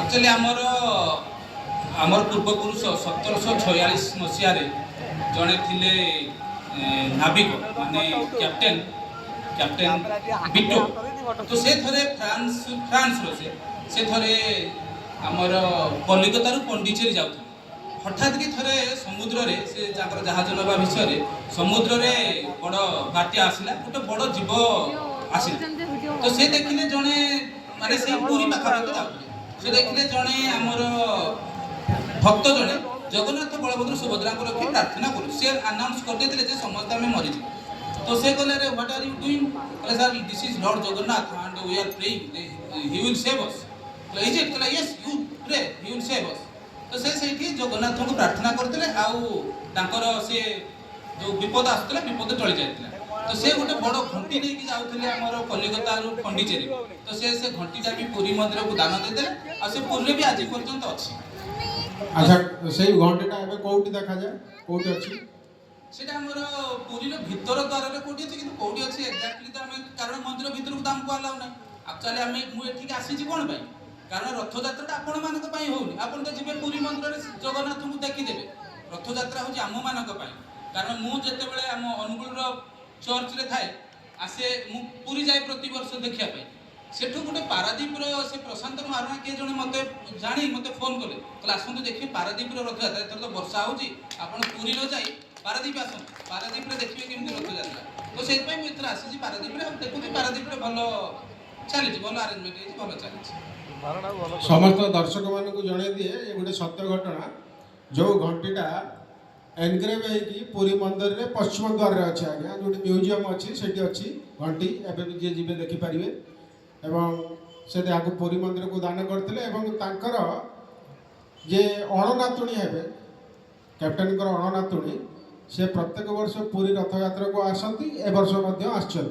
Actually आमर पूर्वपुरुष 1746 मसीह जड़े थे नाविक माने कैप्टेन बिटो। तो से थे फ्रांस से थे आमर कलिकतारू पंडिचेरी जाऊ हठात कि थे समुद्र रे से जहाज नवा विषय समुद्र रे बड़ बात्या आसला गोटे बड़ जीव आसला। तो से देखिले जड़े माने से पूरी पाखापाखि जाऊे से देखिले जड़े आमर भक्त जड़े जगन्नाथ बलभद्र सुभद्रा को रखी प्रार्थना करूँ से अनाउंस कर देते समस्त आम मरीज। तो से कहले व्हाट आर यू डूइंग कहले sir this is lord Jagannath and we are praying he will save us. तो इज इट कहले yes you pray he will save us. तो से जगन्नाथ को प्रार्थना करते आउ से जो विपद आसुला विपद टली जाता। तो से गोटे बड़ घंटी लेकिन जाऊे आमर कलिकता पंडिचेरी। तो से घंटीटा भी पुरी मंदिर को दान देते आ से पुरी भी आज पर्यंत अच्छी। अच्छा से घंटीटा एबे कोठी देखा जाए कोठी अछि सेटा हमर पुरी रो भीतर द्वार रे कोठी अछि किंतु कोठी अछि एक्जेक्टली तो हमें कारण मंदिर भीतर को दाम को अलाउ नै। एक्चुअली हमें मु एठी आसी छी कोन भाई कारण रथ यात्रा आपण मानक पई होउनी आपण तो जिबे पुरी मंदिर रे जगन्नाथ को देखि देबे। रथ यात्रा होची आम मानक पई कारण मु जते बेले हम अनुगुल रो चर्च रे थाए आसे मु पुरी जाय प्रति वर्ष देखिया पई सेठू गोटे पारादीप से प्रशांत महारणा किए जने मते जानी मते फोन कले कहले आसंतु देखिए पारादीप रथ यात्रा एथर तो वर्षा होची आपण पुरी न जाई पारादीप आसन पारादीप रे देखिए केमती रथ यात्रा। तो सेत पई मु एथर आसी छी पारादीप रे देखुती पारादीप रे भलो चली भलो अरेंजमेंट हे भलो चली। समस्त दर्शक मान को जणे दिए ये गोटे सत्य घटना जो घंटीटा एनग्रेव है पुरी मंदिर रे पश्चिम द्वार रे अछि आज्ञा जो म्यूजियम अछि सेठी अछि घंटी एबे भी जे जिबे देखि परिबे एवं से आगु पुरी मंदिर को दान करते एवं तांकर जे अणनातुणी हेबे कैप्टेन अणनातुणी से प्रत्येक वर्ष पुरी रथ यात्रा को आसती ए वर्ष मध्य आछन।